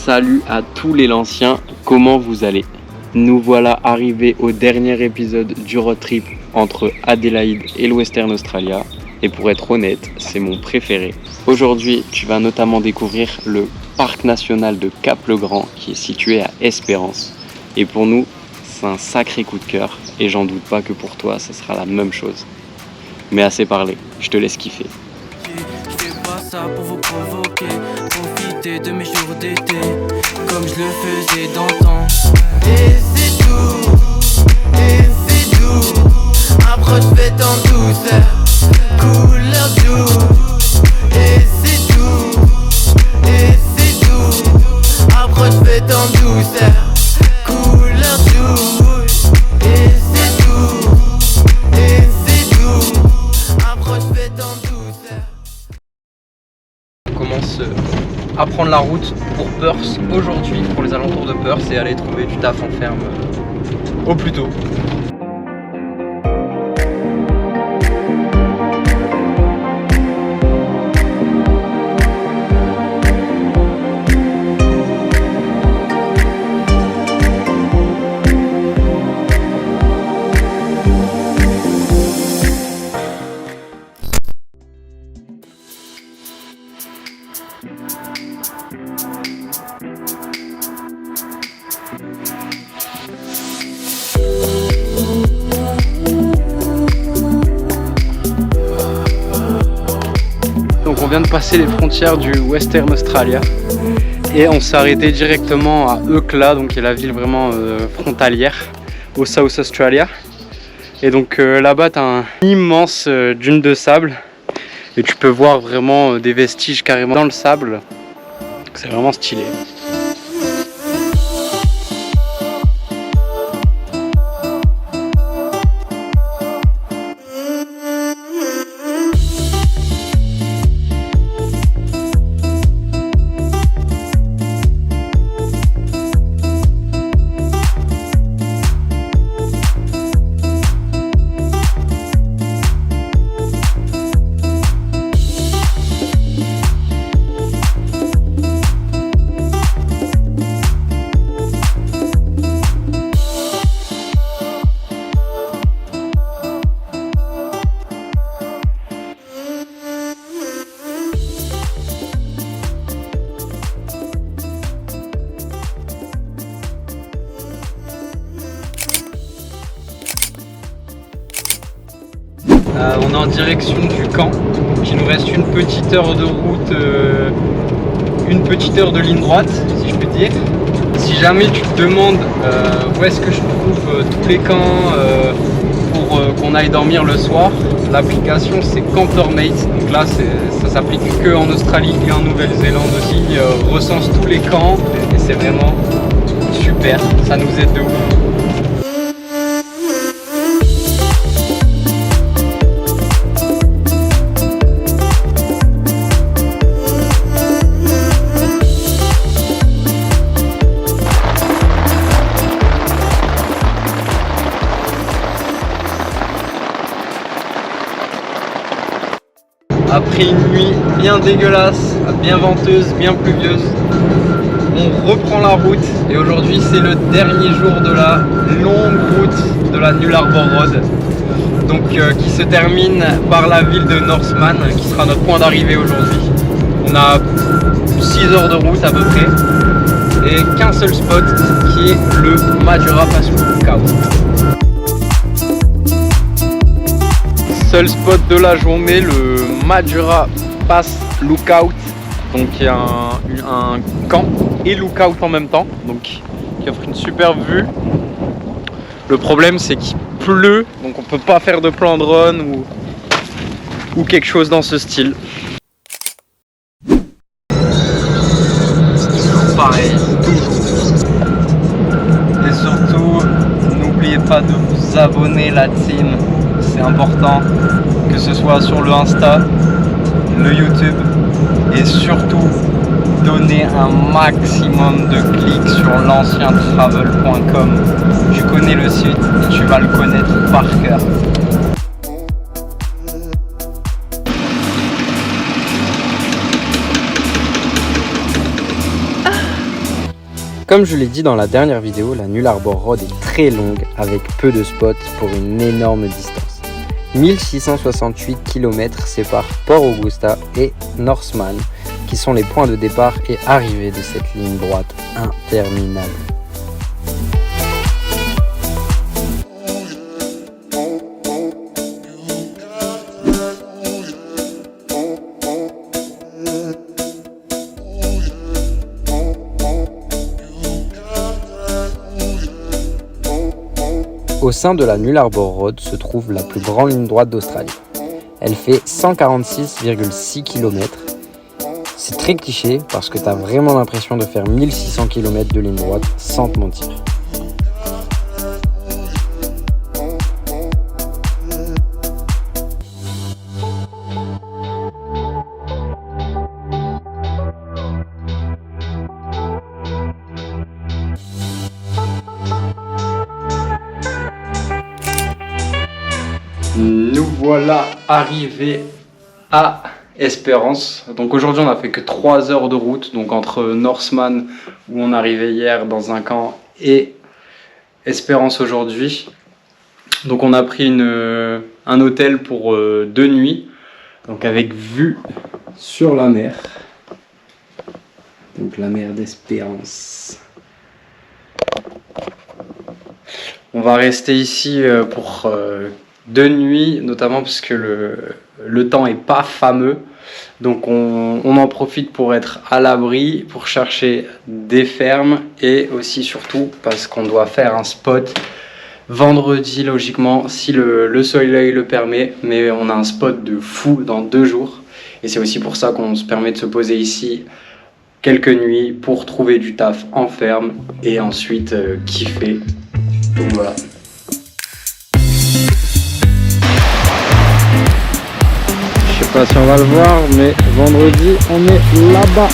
Salut à tous les Lanciens, comment vous allez? Nous voilà arrivés au dernier épisode du road trip entre Adélaïde et le Western Australia. Et pour être honnête, c'est mon préféré. Aujourd'hui, tu vas notamment découvrir le parc national de Cap-le-Grand qui est situé à Espérance. Et pour nous, c'est un sacré coup de cœur et j'en doute pas que pour toi, ça sera la même chose. Mais assez parlé, je te laisse kiffer. Je fais pas ça pour vous provoquer, profiter de mes jours d'été, comme je le faisais dans le temps. Et c'est doux, approche faites en douceur, couleur douce. Et c'est doux, approche faites en douceur, couleur douce. Et c'est doux, approche faites en douceur. On commence à prendre la route pour Perth aujourd'hui, pour les alentours de Perth, et aller trouver du taf en ferme au plus tôt. Donc on vient de passer les frontières du Western Australia et on s'est arrêté directement à Eucla, donc qui est la ville vraiment frontalière au South Australia. Et donc là-bas tu as un immense dune de sable et tu peux voir vraiment des vestiges carrément dans le sable. C'est vraiment stylé. On est en direction du camp, donc il nous reste une petite heure de route, une petite heure de ligne droite, si je peux dire. Si jamais tu te demandes où est-ce que je trouve tous les camps pour qu'on aille dormir le soir, l'application c'est Campermate, donc là ça s'applique que en Australie et en Nouvelle-Zélande aussi, recense tous les camps et c'est vraiment super, ça nous aide de ouf. Après une nuit bien dégueulasse, bien venteuse, bien pluvieuse, on reprend la route et aujourd'hui c'est le dernier jour de la longue route de la Null Arbor Road, donc qui se termine par la ville de Northman qui sera notre point d'arrivée aujourd'hui. On a 6 heures de route à peu près et qu'un seul spot qui est le Madura Pass Lookout. Seul spot de la journée, le Madura Pass Lookout, donc qui est un camp et lookout en même temps, donc qui offre une super vue. Le problème c'est qu'il pleut, donc on peut pas faire de plan de run ou quelque chose dans ce style. C'est toujours pareil, toujours. Et surtout, n'oubliez pas de vous abonner la team. C'est important, que ce soit sur le Insta, le YouTube et surtout donner un maximum de clics sur l'ancientravel.com. Tu connais le site et tu vas le connaître par cœur. Comme je l'ai dit dans la dernière vidéo, la Nullarbor Road est très longue avec peu de spots pour une énorme distance. 1668 km séparent Port Augusta et Norseman, qui sont les points de départ et arrivée de cette ligne droite interminable. Au sein de la Nullarbor Road se trouve la plus grande ligne droite d'Australie. Elle fait 146,6 km. C'est très cliché parce que tu as vraiment l'impression de faire 1600 km de ligne droite sans te mentir. Nous voilà arrivés à Espérance. Donc aujourd'hui on a fait que 3 heures de route, donc entre Norseman où on arrivait hier dans un camp et Espérance aujourd'hui. Donc on a pris un hôtel pour 2 nuits, donc avec vue sur la mer. Donc la mer d'Espérance. On va rester ici pour 2 nuits, notamment parce que le temps est pas fameux. Donc on en profite pour être à l'abri, pour chercher des fermes et aussi surtout parce qu'on doit faire un spot vendredi logiquement si le soleil le permet. Mais on a un spot de fou dans 2 jours et c'est aussi pour ça qu'on se permet de se poser ici quelques nuits pour trouver du taf en ferme et ensuite kiffer. Donc voilà. Je sais pas si on va le voir, mais vendredi on est là-bas.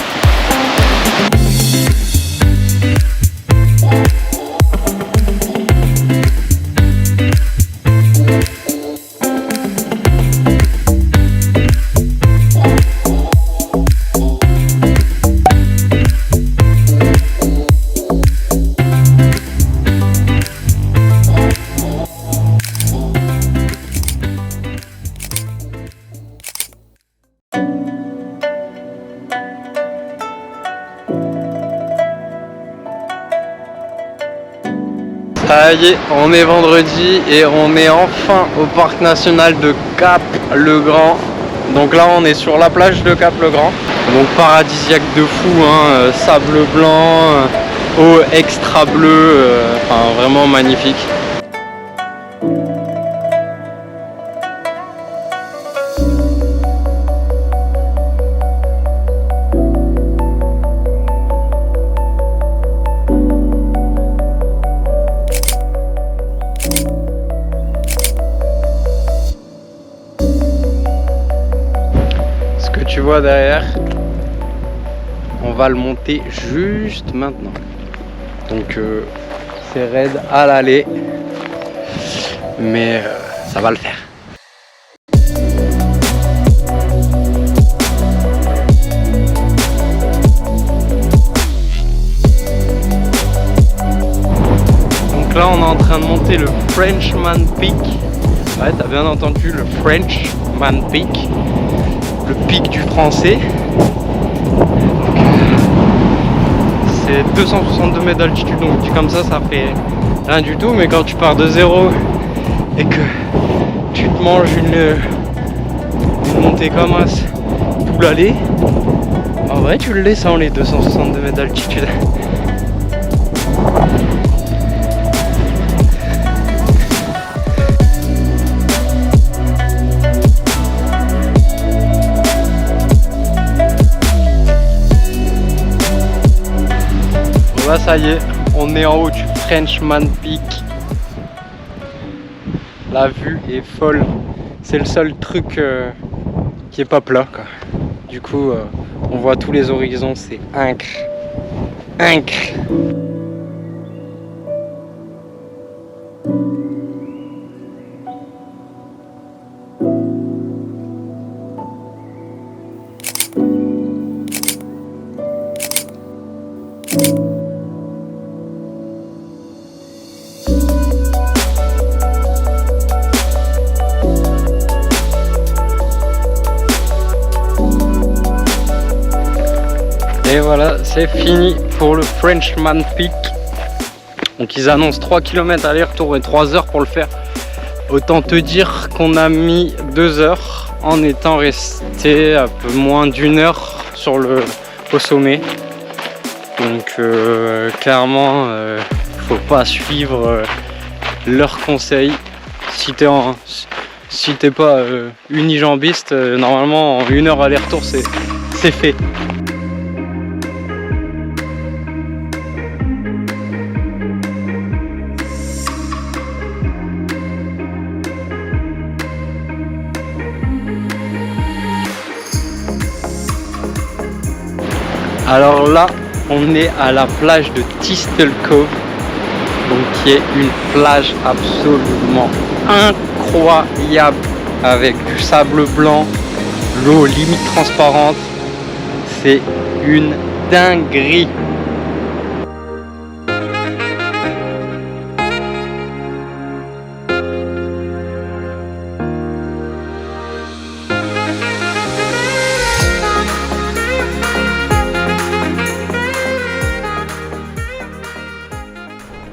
Ça y est, on est vendredi et on est enfin au parc national de Cap-le-Grand. Donc là on est sur la plage de Cap-le-Grand. Donc paradisiaque de fou, hein, sable blanc, eau extra bleue, enfin vraiment magnifique. Tu vois derrière, on va le monter juste maintenant. Donc c'est raide à l'aller, mais ça va le faire. Donc là on est en train de monter le Frenchman Peak. Ouais, t'as bien entendu, le Frenchman Peak. Le pic du français. C'est 262 mètres d'altitude, donc dit comme ça fait rien du tout, mais quand tu pars de zéro et que tu te manges une montée comme ça tout l'aller, en vrai tu le laisses sans les 262 mètres d'altitude. Là ça y est, on est en haut du Frenchman Peak. La vue est folle. C'est le seul truc qui est pas plat, quoi. Du coup, on voit tous les horizons, c'est incre. c'est fini pour le Frenchman Peak. Donc ils annoncent 3 km aller-retour et 3 heures pour le faire. Autant te dire qu'on a mis 2 heures en étant resté un peu moins d'1 heure au sommet. Donc clairement, faut pas suivre leurs conseils. Si t'es pas unijambiste, normalement en 1 heure aller-retour c'est fait. Alors là, on est à la plage de Thistle Cove, donc qui est une plage absolument incroyable avec du sable blanc, l'eau limite transparente. C'est une dinguerie.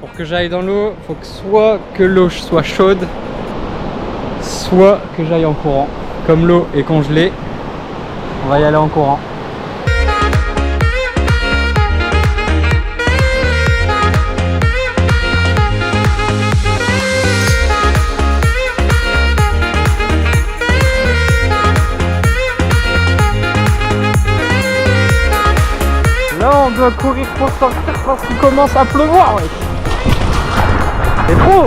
Pour que j'aille dans l'eau, il faut que soit que l'eau soit chaude, soit que j'aille en courant. Comme l'eau est congelée, on va y aller en courant. Là on doit courir pour sortir parce qu'il commence à pleuvoir, ouais. C'est trop.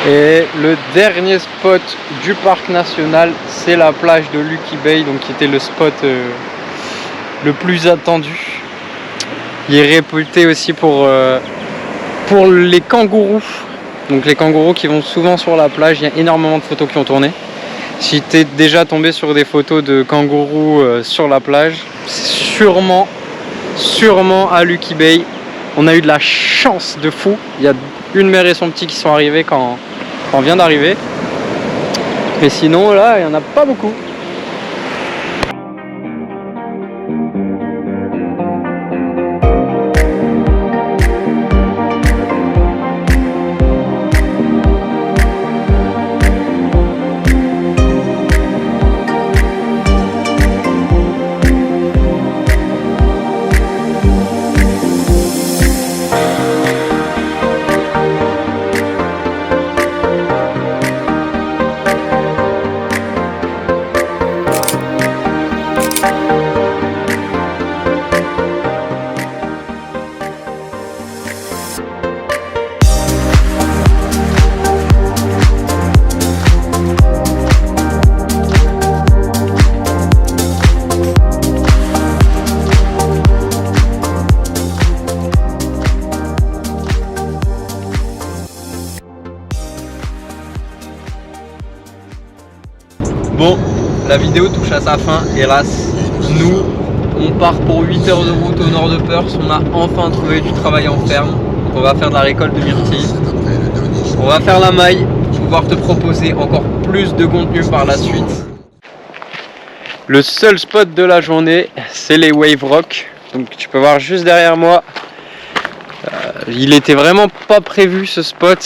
Et le dernier spot du parc national, c'est la plage de Lucky Bay, donc qui était le spot le plus attendu. Il est réputé aussi pour les kangourous. Donc les kangourous qui vont souvent sur la plage, il y a énormément de photos qui ont tourné. Si tu es déjà tombé sur des photos de kangourous sur la plage, c'est sûrement à Lucky Bay. On a eu de la chance de fou. Il y a une mère et son petit qui sont arrivés quand on vient d'arriver. Mais sinon là, il n'y en a pas beaucoup. Bon, la vidéo touche à sa fin, hélas. Nous, on part pour 8 heures de route au nord de Perth. On a enfin trouvé du travail en ferme. On va faire de la récolte de myrtilles. On va faire la maille pour pouvoir te proposer encore plus de contenu par la suite. Le seul spot de la journée, c'est les Wave Rock. Donc tu peux voir juste derrière moi. Il était vraiment pas prévu ce spot.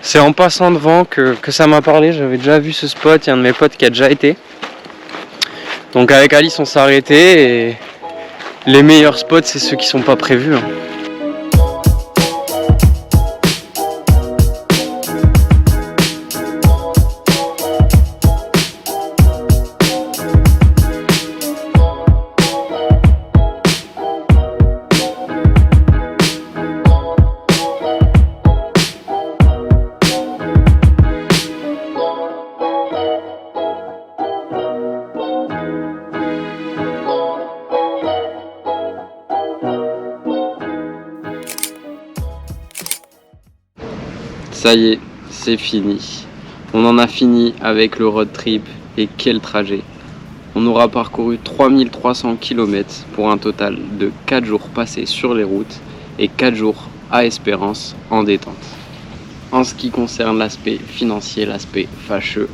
C'est en passant devant que ça m'a parlé. J'avais déjà vu ce spot, il y a un de mes potes qui a déjà été. Donc avec Alice on s'est arrêté et les meilleurs spots c'est ceux qui sont pas prévus. Ça y est, c'est fini. On en a fini avec le road trip et quel trajet. On aura parcouru 3300 km pour un total de 4 jours passés sur les routes et 4 jours à Espérance en détente. En ce qui concerne l'aspect financier, l'aspect fâcheux,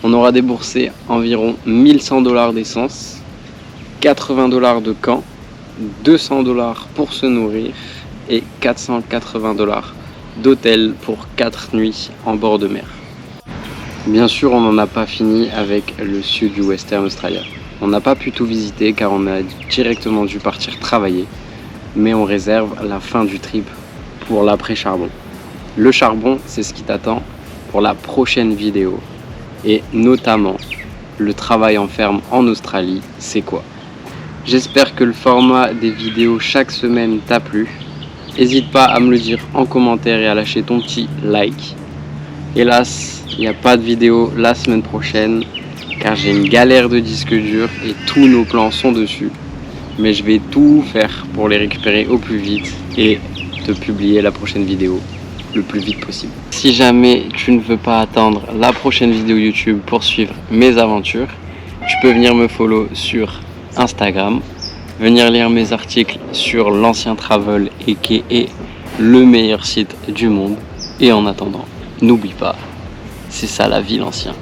on aura déboursé environ 1100 $ d'essence, 80 $ de camp, 200 $ pour se nourrir et 480 $ d'hôtel pour 4 nuits en bord de mer. Bien sûr, on n'en a pas fini avec le sud du Western Australia. On n'a pas pu tout visiter car on a directement dû partir travailler, mais on réserve la fin du trip pour l'après-charbon. Le charbon, c'est ce qui t'attend pour la prochaine vidéo, et notamment le travail en ferme en Australie, c'est quoi? J'espère que le format des vidéos chaque semaine t'a plu. N'hésite pas à me le dire en commentaire et à lâcher ton petit like. Hélas, il n'y a pas de vidéo la semaine prochaine car j'ai une galère de disque dur et tous nos plans sont dessus. Mais je vais tout faire pour les récupérer au plus vite et te publier la prochaine vidéo le plus vite possible. Si jamais tu ne veux pas attendre la prochaine vidéo YouTube pour suivre mes aventures, tu peux venir me follow sur Instagram, venir lire mes articles sur l'Ancien Travel et qui est le meilleur site du monde. Et en attendant, n'oublie pas, c'est ça la vie l'ancien.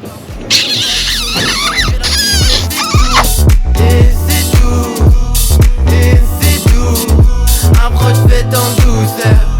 Approche, fais en douceur.